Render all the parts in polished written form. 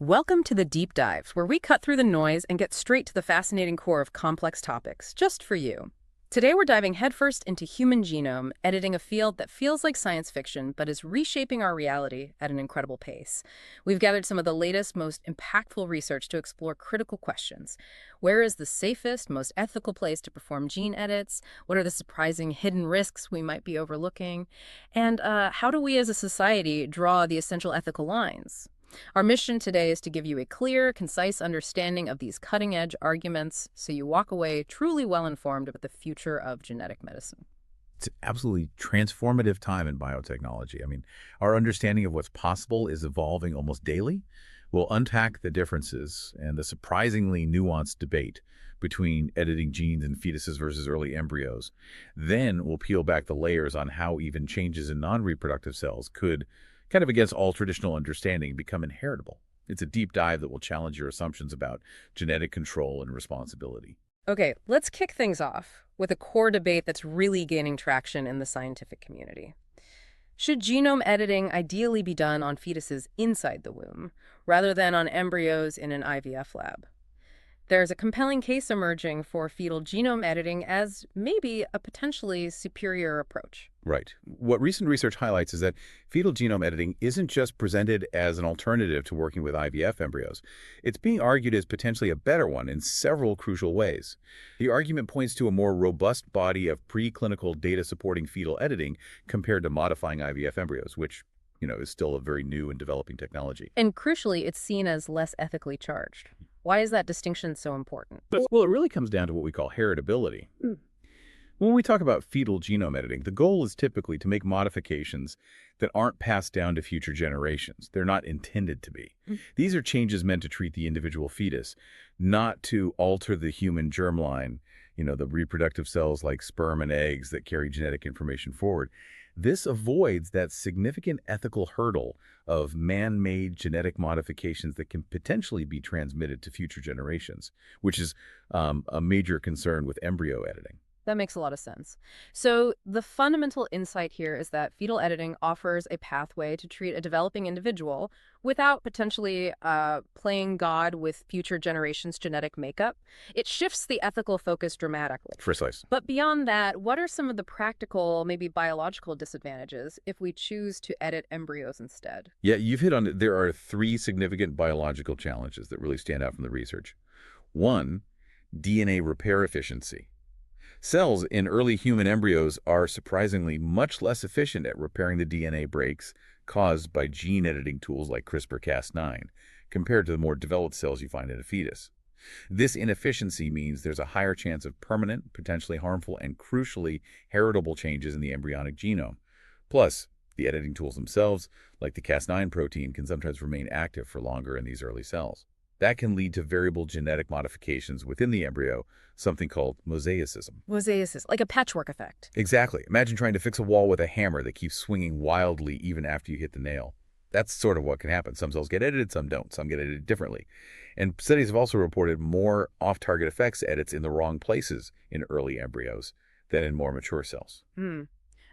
Welcome to the Deep Dives, where we cut through the noise and get straight to the fascinating core of complex topics, just for you. Today we're diving headfirst into human genome, editing a field that feels like science fiction but is reshaping our reality at an incredible pace. We've gathered some of the latest, most impactful research to explore critical questions. Where is the safest, most ethical place to perform gene edits? What are the surprising hidden risks we might be overlooking? And how do we as a society draw the essential ethical lines? Our mission today is to give you a clear, concise understanding of these cutting-edge arguments so you walk away truly well-informed about the future of genetic medicine. It's an absolutely transformative time in biotechnology. Our understanding of what's possible is evolving almost daily. We'll unpack the differences and the surprisingly nuanced debate between editing genes in fetuses versus early embryos. Then we'll peel back the layers on how even changes in non-reproductive cells could, kind of against all traditional understanding, become inheritable. It's a deep dive that will challenge your assumptions about genetic control and responsibility. Okay, let's kick things off with a core debate that's really gaining traction in the scientific community. Should genome editing ideally be done on fetuses inside the womb, rather than on embryos in an IVF lab? There's a compelling case emerging for fetal genome editing as maybe a potentially superior approach. Right. What recent research highlights is that fetal genome editing isn't just presented as an alternative to working with IVF embryos. It's being argued as potentially a better one in several crucial ways. The argument points to a more robust body of preclinical data supporting fetal editing compared to modifying IVF embryos, which, is still a very new and developing technology. And crucially, it's seen as less ethically charged. Why is that distinction so important? Well, it really comes down to what we call heritability. When we talk about fetal genome editing, the goal is typically to make modifications that aren't passed down to future generations. They're not intended to be. These are changes meant to treat the individual fetus, not to alter the human germline, the reproductive cells like sperm and eggs that carry genetic information forward. This avoids that significant ethical hurdle of man-made genetic modifications that can potentially be transmitted to future generations, which is a major concern with embryo editing. That makes a lot of sense. So the fundamental insight here is that fetal editing offers a pathway to treat a developing individual without potentially playing God with future generations' genetic makeup. It shifts the ethical focus dramatically. Precise. But beyond that, what are some of the practical, maybe biological disadvantages if we choose to edit embryos instead? Yeah, you've hit on it. There are three significant biological challenges that really stand out from the research. One, DNA repair efficiency. Cells in early human embryos are surprisingly much less efficient at repairing the DNA breaks caused by gene editing tools like CRISPR-Cas9 compared to the more developed cells you find in a fetus. This inefficiency means there's a higher chance of permanent, potentially harmful, and crucially heritable changes in the embryonic genome. Plus, the editing tools themselves, like the Cas9 protein, can sometimes remain active for longer in these early cells. That can lead to variable genetic modifications within the embryo, something called mosaicism. Mosaicism, like a patchwork effect. Exactly. Imagine trying to fix a wall with a hammer that keeps swinging wildly even after you hit the nail. That's sort of what can happen. Some cells get edited, some don't. Some get edited differently. And studies have also reported more off-target effects edits in the wrong places in early embryos than in more mature cells.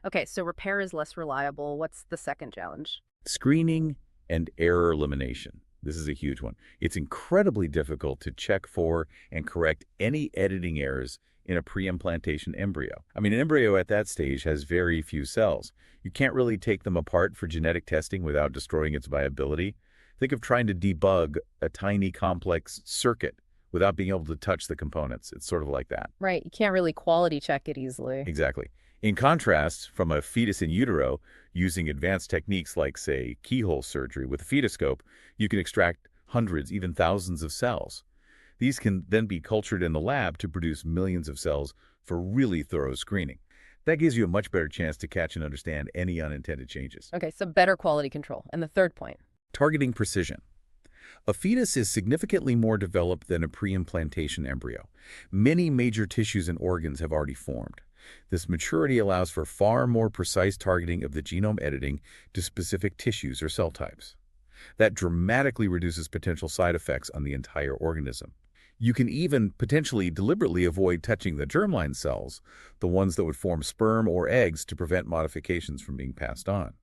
Okay, so repair is less reliable. What's the second challenge? Screening and error elimination. This is a huge one. It's incredibly difficult to check for and correct any editing errors in a pre-implantation embryo. An embryo at that stage has very few cells. You can't really take them apart for genetic testing without destroying its viability. Think of trying to debug a tiny complex circuit without being able to touch the components. It's sort of like that. Right, you can't really quality check it easily. Exactly. In contrast, from a fetus in utero, using advanced techniques like, say, keyhole surgery with a fetoscope, you can extract hundreds, even thousands of cells. These can then be cultured in the lab to produce millions of cells for really thorough screening. That gives you a much better chance to catch and understand any unintended changes. Okay, so better quality control. And the third point? Targeting precision. A fetus is significantly more developed than a pre-implantation embryo. Many major tissues and organs have already formed. This maturity allows for far more precise targeting of the genome editing to specific tissues or cell types. That dramatically reduces potential side effects on the entire organism. You can even potentially deliberately avoid touching the germline cells, the ones that would form sperm or eggs, to prevent modifications from being passed on.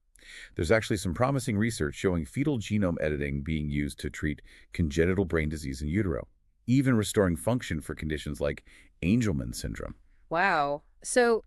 There's actually some promising research showing fetal genome editing being used to treat congenital brain disease in utero, even restoring function for conditions like Angelman syndrome. Wow. So,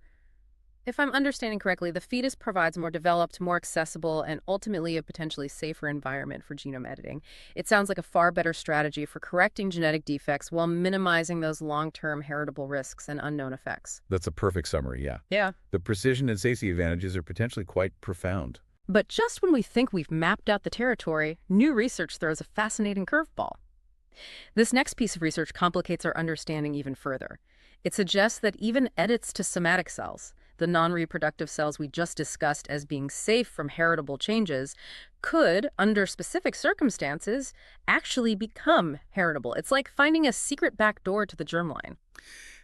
if I'm understanding correctly, the fetus provides more developed, more accessible, and ultimately a potentially safer environment for genome editing. It sounds like a far better strategy for correcting genetic defects while minimizing those long-term heritable risks and unknown effects. That's a perfect summary, yeah. Yeah. The precision and safety advantages are potentially quite profound. But just when we think we've mapped out the territory, new research throws a fascinating curveball. This next piece of research complicates our understanding even further. It suggests that even edits to somatic cells, the non-reproductive cells we just discussed as being safe from heritable changes, could, under specific circumstances, actually become heritable. It's like finding a secret back door to the germline.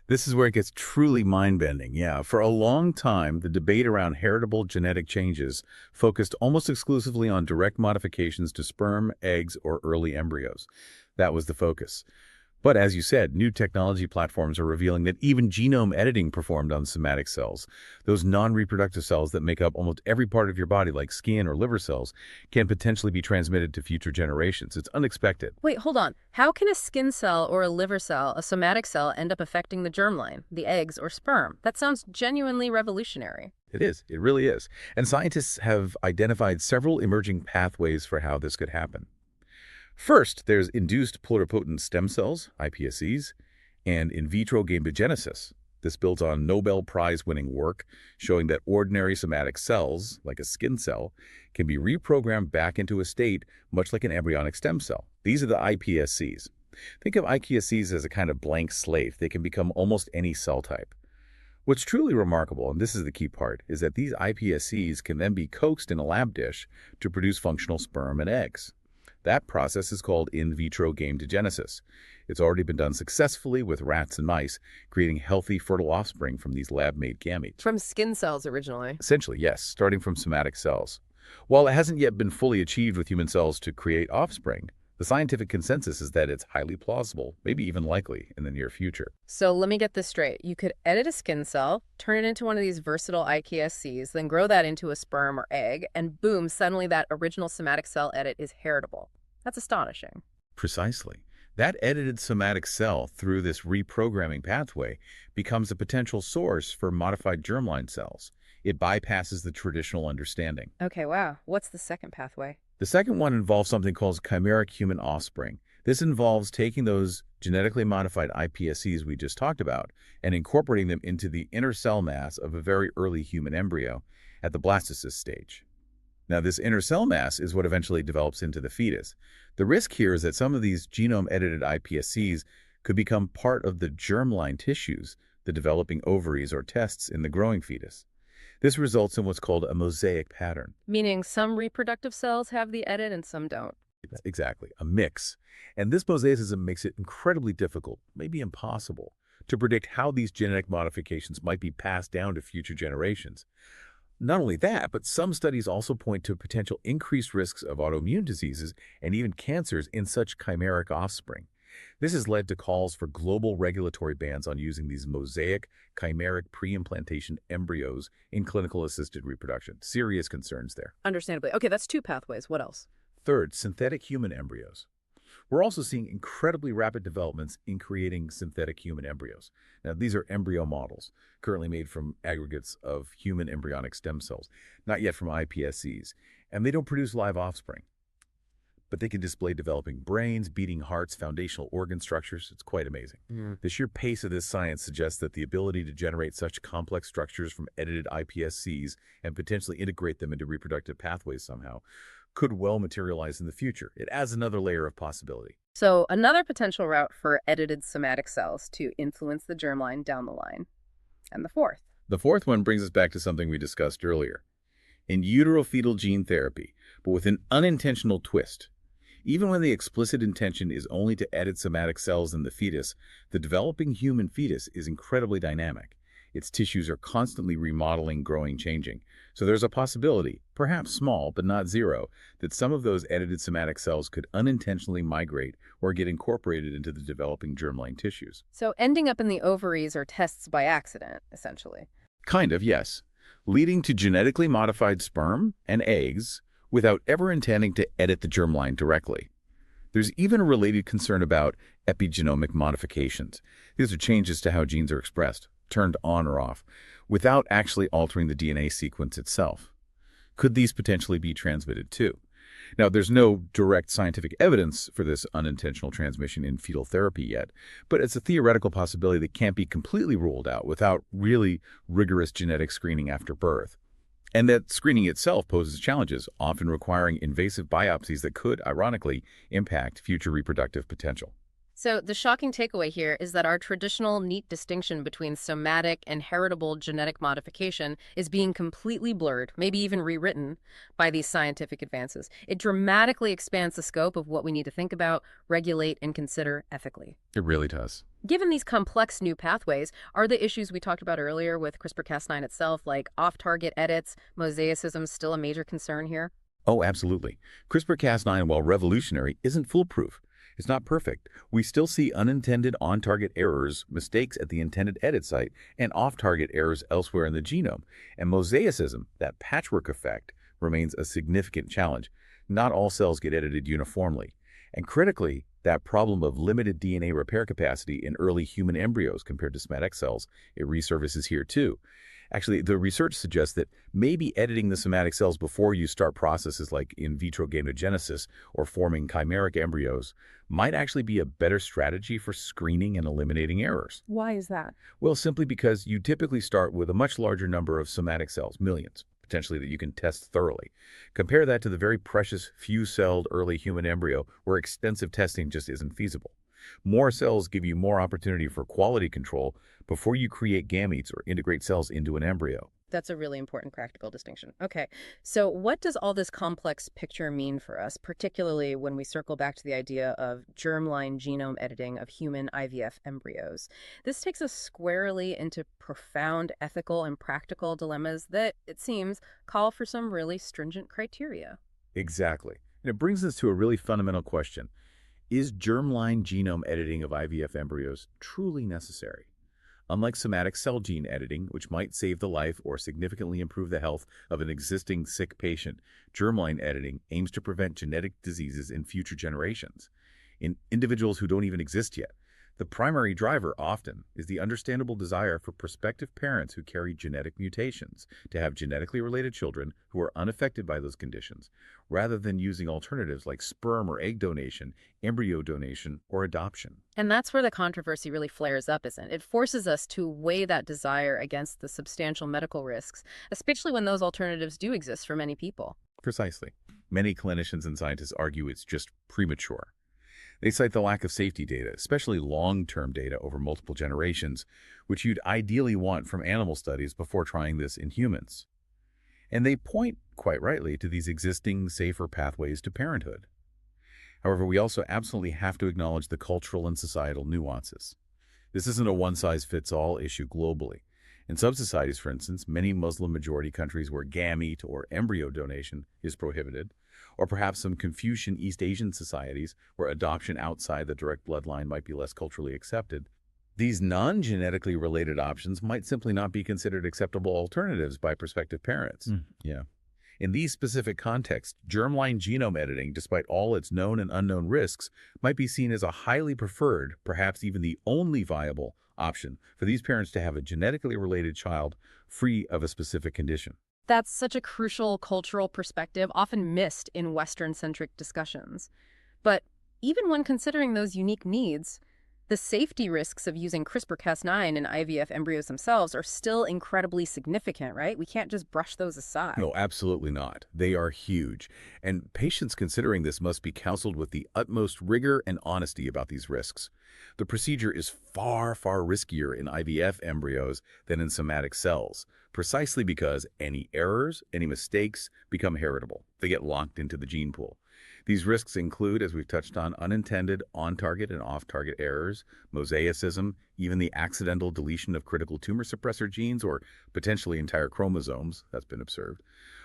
This is where it gets truly mind-bending, yeah. For a long time, the debate around heritable genetic changes focused almost exclusively on direct modifications to sperm, eggs, or early embryos. That was the focus. But as you said, new technology platforms are revealing that even genome editing performed on somatic cells, those non-reproductive cells that make up almost every part of your body, like skin or liver cells, can potentially be transmitted to future generations. It's unexpected. Wait, hold on. How can a skin cell or a liver cell, a somatic cell, end up affecting the germline, the eggs or sperm? That sounds genuinely revolutionary. It is. It really is. And scientists have identified several emerging pathways for how this could happen. First, there's induced pluripotent stem cells, iPSCs, and in vitro gametogenesis. This builds on Nobel Prize-winning work showing that ordinary somatic cells, like a skin cell, can be reprogrammed back into a state much like an embryonic stem cell. These are the iPSCs. Think of iPSCs as a kind of blank slate. They can become almost any cell type. What's truly remarkable, and this is the key part, is that these iPSCs can then be coaxed in a lab dish to produce functional sperm and eggs. That process is called in vitro gametogenesis. It's already been done successfully with rats and mice, creating healthy, fertile offspring from these lab-made gametes. From skin cells originally. Essentially, yes, starting from somatic cells. While it hasn't yet been fully achieved with human cells to create offspring, the scientific consensus is that it's highly plausible, maybe even likely, in the near future. So let me get this straight. You could edit a skin cell, turn it into one of these versatile iPSCs, then grow that into a sperm or egg, and boom, suddenly that original somatic cell edit is heritable. That's astonishing. Precisely. That edited somatic cell, through this reprogramming pathway, becomes a potential source for modified germline cells. It bypasses the traditional understanding. Okay, wow. What's the second pathway? The second one involves something called chimeric human offspring. This involves taking those genetically modified iPSCs we just talked about and incorporating them into the inner cell mass of a very early human embryo at the blastocyst stage. Now, this inner cell mass is what eventually develops into the fetus. The risk here is that some of these genome-edited iPSCs could become part of the germline tissues, the developing ovaries or tests in the growing fetus. This results in what's called a mosaic pattern. Meaning some reproductive cells have the edit and some don't. Exactly, a mix. And this mosaicism makes it incredibly difficult, maybe impossible, to predict how these genetic modifications might be passed down to future generations. Not only that, but some studies also point to potential increased risks of autoimmune diseases and even cancers in such chimeric offspring. This has led to calls for global regulatory bans on using these mosaic, chimeric pre-implantation embryos in clinical assisted reproduction. Serious concerns there. Understandably. Okay, that's two pathways. What else? Third, synthetic human embryos. We're also seeing incredibly rapid developments in creating synthetic human embryos. Now, these are embryo models, currently made from aggregates of human embryonic stem cells, not yet from iPSCs, and they don't produce live offspring. But they can display developing brains, beating hearts, foundational organ structures. It's quite amazing. The sheer pace of this science suggests that the ability to generate such complex structures from edited iPSCs and potentially integrate them into reproductive pathways somehow could well materialize in the future. It adds another layer of possibility. So another potential route for edited somatic cells to influence the germline down the line. And the fourth. The fourth one brings us back to something we discussed earlier. In utero-fetal gene therapy, but with an unintentional twist. Even when the explicit intention is only to edit somatic cells in the fetus, the developing human fetus is incredibly dynamic. Its tissues are constantly remodeling, growing, changing. So there's a possibility, perhaps small but not zero, that some of those edited somatic cells could unintentionally migrate or get incorporated into the developing germline tissues. So ending up in the ovaries or tests by accident, essentially. Kind of, yes. leading to genetically modified sperm and eggs without ever intending to edit the germline directly. There's even a related concern about epigenomic modifications. These are changes to how genes are expressed, turned on or off, without actually altering the DNA sequence itself. Could these potentially be transmitted too? Now, there's no direct scientific evidence for this unintentional transmission in fetal therapy yet, but it's a theoretical possibility that can't be completely ruled out without really rigorous genetic screening after birth. And that screening itself poses challenges, often requiring invasive biopsies that could, ironically, impact future reproductive potential. So the shocking takeaway here is that our traditional neat distinction between somatic and heritable genetic modification is being completely blurred, maybe even rewritten, by these scientific advances. It dramatically expands the scope of what we need to think about, regulate, and consider ethically. It really does. Given these complex new pathways, are the issues we talked about earlier with CRISPR-Cas9 itself, like off-target edits, mosaicism, still a major concern here? Oh, absolutely. CRISPR-Cas9, while revolutionary, isn't foolproof. It's not perfect. We still see unintended on-target errors, mistakes at the intended edit site, and off-target errors elsewhere in the genome. And mosaicism, that patchwork effect, remains a significant challenge. Not all cells get edited uniformly. And critically, that problem of limited DNA repair capacity in early human embryos compared to somatic cells, it resurfaces here too. Actually, the research suggests that maybe editing the somatic cells before you start processes like in vitro gametogenesis or forming chimeric embryos might actually be a better strategy for screening and eliminating errors. Why is that? Well, simply because you typically start with a much larger number of somatic cells, millions, potentially, that you can test thoroughly. Compare that to the very precious few-celled early human embryo where extensive testing just isn't feasible. More cells give you more opportunity for quality control before you create gametes or integrate cells into an embryo. That's a really important practical distinction. Okay, so what does all this complex picture mean for us, particularly when we circle back to the idea of germline genome editing of human IVF embryos? This takes us squarely into profound ethical and practical dilemmas that, it seems, call for some really stringent criteria. Exactly. And it brings us to a really fundamental question. Is germline genome editing of IVF embryos truly necessary? Unlike somatic cell gene editing, which might save the life or significantly improve the health of an existing sick patient, germline editing aims to prevent genetic diseases in future generations, in individuals who don't even exist yet. The primary driver often is the understandable desire for prospective parents who carry genetic mutations to have genetically related children who are unaffected by those conditions, rather than using alternatives like sperm or egg donation, embryo donation, or adoption. And that's where the controversy really flares up, isn't it? It forces us to weigh that desire against the substantial medical risks, especially when those alternatives do exist for many people. Precisely. Many clinicians and scientists argue it's just premature. They cite the lack of safety data, especially long-term data over multiple generations, which you'd ideally want from animal studies before trying this in humans. And they point, quite rightly, to these existing, safer pathways to parenthood. However, we also absolutely have to acknowledge the cultural and societal nuances. This isn't a one-size-fits-all issue globally. In some societies, for instance, many Muslim-majority countries where gamete or embryo donation is prohibited, or perhaps some Confucian East Asian societies where adoption outside the direct bloodline might be less culturally accepted, these non-genetically related options might simply not be considered acceptable alternatives by prospective parents. Yeah. In these specific contexts, germline genome editing, despite all its known and unknown risks, might be seen as a highly preferred, perhaps even the only viable, option for these parents to have a genetically related child free of a specific condition. That's such a crucial cultural perspective, often missed in Western-centric discussions. But even when considering those unique needs, the safety risks of using CRISPR-Cas9 in IVF embryos themselves are still incredibly significant, right? We can't just brush those aside. No, absolutely not. They are huge. And patients considering this must be counseled with the utmost rigor and honesty about these risks. The procedure is far, far riskier in IVF embryos than in somatic cells, precisely because any errors, any mistakes become heritable. They get locked into the gene pool. These risks include, as we've touched on, unintended on-target and off-target errors, mosaicism, even the accidental deletion of critical tumor suppressor genes or potentially entire chromosomes. That's been observed.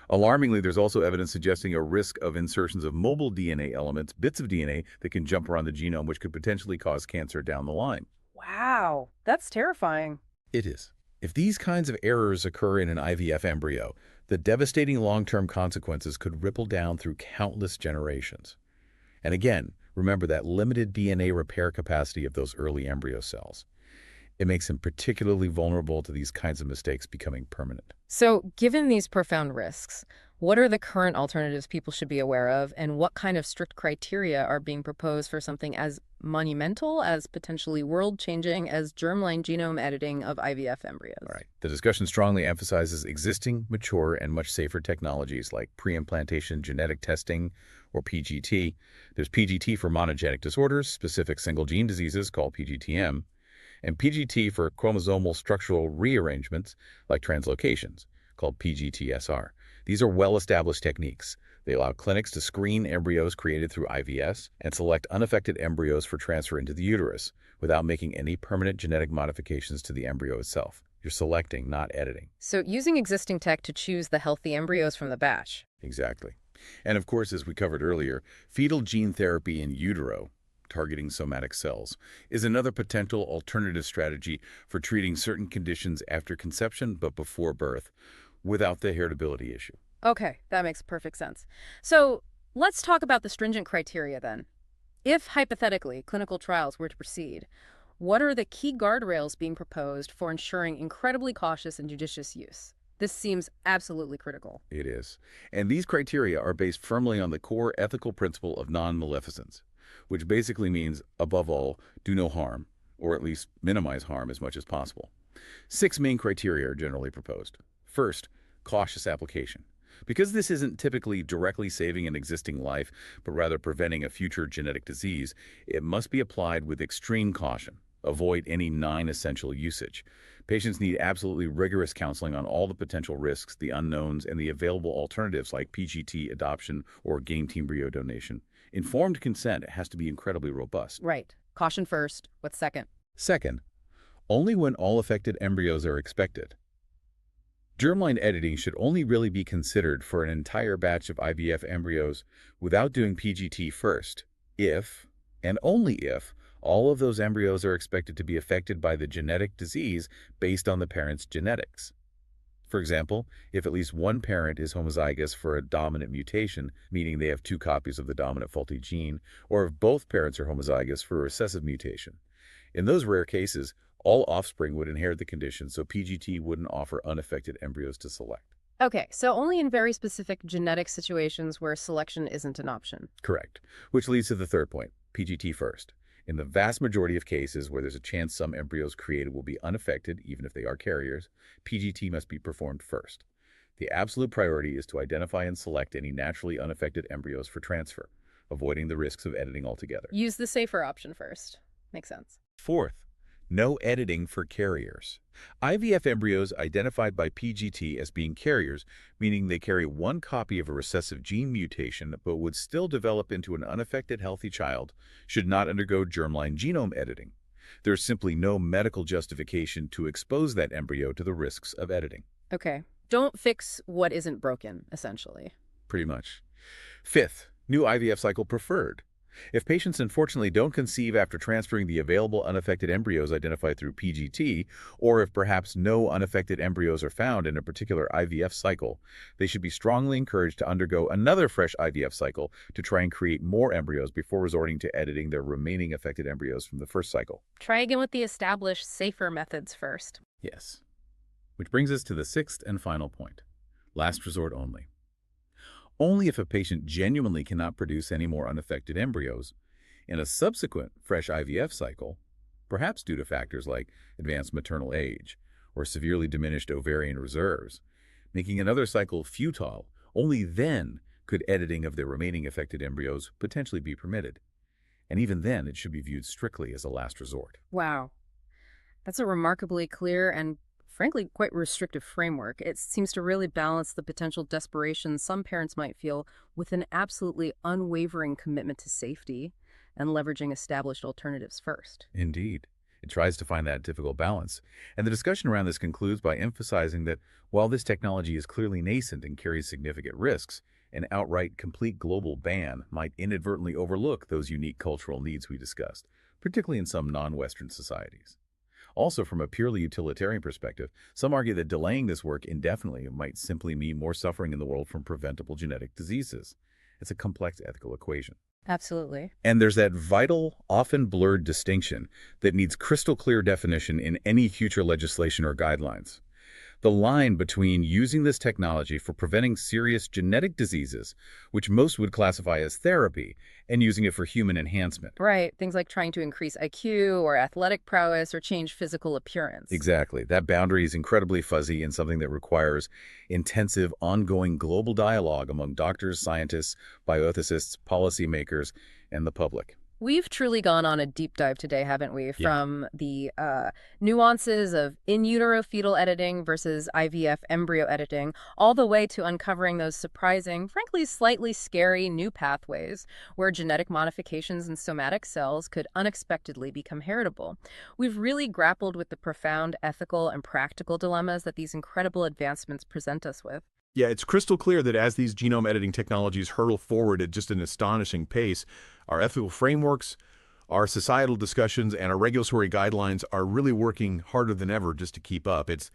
Alarmingly, there's also evidence suggesting a risk of insertions of mobile DNA elements, bits of DNA that can jump around the genome, which could potentially cause cancer down the line. Wow, that's terrifying. It is. If these kinds of errors occur in an IVF embryo, the devastating long-term consequences could ripple down through countless generations. And again, remember that limited DNA repair capacity of those early embryo cells. It makes them particularly vulnerable to these kinds of mistakes becoming permanent. So, given these profound risks, what are the current alternatives people should be aware of, and what kind of strict criteria are being proposed for something as monumental, as potentially world-changing as germline genome editing of IVF embryos? All right. The discussion strongly emphasizes existing, mature, and much safer technologies like pre-implantation genetic testing, or PGT. There's PGT for monogenic disorders, specific single-gene diseases called PGTM, and PGT for chromosomal structural rearrangements like translocations, called PGTSR. These are well-established techniques. They allow clinics to screen embryos created through IVS and select unaffected embryos for transfer into the uterus without making any permanent genetic modifications to the embryo itself. You're selecting, not editing. So, using existing tech to choose the healthy embryos from the batch. Exactly. And of course, as we covered earlier, fetal gene therapy in utero, targeting somatic cells, is another potential alternative strategy for treating certain conditions after conception but before birth without the heritability issue. Okay, that makes perfect sense. So, let's talk about the stringent criteria then. If, hypothetically, clinical trials were to proceed, what are the key guardrails being proposed for ensuring incredibly cautious and judicious use? This seems absolutely critical. It is. And these criteria are based firmly on the core ethical principle of non-maleficence, which basically means, above all, do no harm, or at least minimize harm as much as possible. 6 main criteria are generally proposed. First, cautious application. Because this isn't typically directly saving an existing life, but rather preventing a future genetic disease, it must be applied with extreme caution. Avoid any non-essential usage. Patients need absolutely rigorous counseling on all the potential risks, the unknowns, and the available alternatives like PGT adoption or gamed embryo donation. Informed consent has to be incredibly robust. Right. Caution first. What's second? Second, only when all affected embryos are expected. Germline editing should only really be considered for an entire batch of IVF embryos without doing PGT first, if, and only if, all of those embryos are expected to be affected by the genetic disease based on the parent's genetics. For example, if at least one parent is homozygous for a dominant mutation, meaning they have 2 copies of the dominant faulty gene, or if both parents are homozygous for a recessive mutation. In those rare cases, all offspring would inherit the condition, so PGT wouldn't offer unaffected embryos to select. Okay, so only in very specific genetic situations where selection isn't an option. Correct. Which leads to the third point, PGT first. In the vast majority of cases where there's a chance some embryos created will be unaffected, even if they are carriers, PGT must be performed first. The absolute priority is to identify and select any naturally unaffected embryos for transfer, avoiding the risks of editing altogether. Use the safer option first. Makes sense. Fourth, no editing for carriers. IVF embryos identified by PGT as being carriers, meaning they carry 1 copy of a recessive gene mutation but would still develop into an unaffected healthy child, should not undergo germline genome editing. There's simply no medical justification to expose that embryo to the risks of editing. Okay. Don't fix what isn't broken, essentially. Pretty much. Fifth, new IVF cycle preferred. If patients unfortunately don't conceive after transferring the available unaffected embryos identified through PGT, or if perhaps no unaffected embryos are found in a particular IVF cycle, they should be strongly encouraged to undergo another fresh IVF cycle to try and create more embryos before resorting to editing their remaining affected embryos from the first cycle. Try again with the established, safer methods first. Yes. Which brings us to the 6th and final point, last resort only. Only if a patient genuinely cannot produce any more unaffected embryos, in a subsequent fresh IVF cycle, perhaps due to factors like advanced maternal age or severely diminished ovarian reserves, making another cycle futile, only then could editing of the remaining affected embryos potentially be permitted. And even then, it should be viewed strictly as a last resort. Wow. That's a remarkably clear and frankly, quite restrictive framework. It seems to really balance the potential desperation some parents might feel with an absolutely unwavering commitment to safety and leveraging established alternatives first. Indeed. It tries to find that difficult balance. And the discussion around this concludes by emphasizing that while this technology is clearly nascent and carries significant risks, an outright complete global ban might inadvertently overlook those unique cultural needs we discussed, particularly in some non-Western societies. Also, from a purely utilitarian perspective, some argue that delaying this work indefinitely might simply mean more suffering in the world from preventable genetic diseases. It's a complex ethical equation. Absolutely. And there's that vital, often blurred distinction that needs crystal clear definition in any future legislation or guidelines. The line between using this technology for preventing serious genetic diseases, which most would classify as therapy, and using it for human enhancement. Right. Things like trying to increase IQ or athletic prowess or change physical appearance. Exactly. That boundary is incredibly fuzzy and something that requires intensive, ongoing global dialogue among doctors, scientists, bioethicists, policymakers, and the public. We've truly gone on a deep dive today, haven't we? Yeah. From the nuances of in utero fetal editing versus IVF embryo editing, all the way to uncovering those surprising, frankly, slightly scary new pathways where genetic modifications in somatic cells could unexpectedly become heritable. We've really grappled with the profound ethical and practical dilemmas that these incredible advancements present us with. Yeah, it's crystal clear that as these genome editing technologies hurtle forward at just an astonishing pace, our ethical frameworks, our societal discussions, and our regulatory guidelines are really working harder than ever just to keep up. It's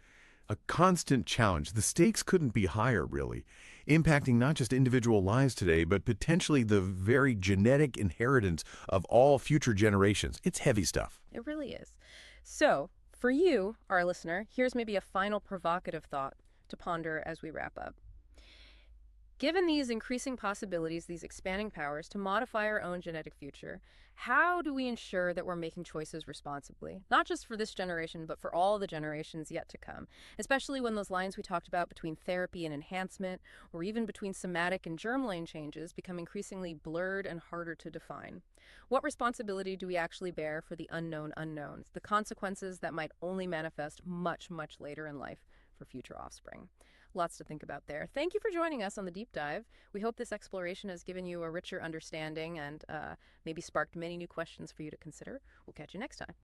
a constant challenge. The stakes couldn't be higher, really, impacting not just individual lives today, but potentially the very genetic inheritance of all future generations. It's heavy stuff. It really is. So, for you, our listener, here's maybe a final provocative thought to ponder as we wrap up. Given these increasing possibilities, these expanding powers to modify our own genetic future, how do we ensure that we're making choices responsibly? Not just for this generation, but for all the generations yet to come, especially when those lines we talked about between therapy and enhancement, or even between somatic and germline changes, become increasingly blurred and harder to define. What responsibility do we actually bear for the unknown unknowns, the consequences that might only manifest much, much later in life for future offspring? Lots to think about there. Thank you for joining us on the deep dive. We hope this exploration has given you a richer understanding and maybe sparked many new questions for you to consider. We'll catch you next time.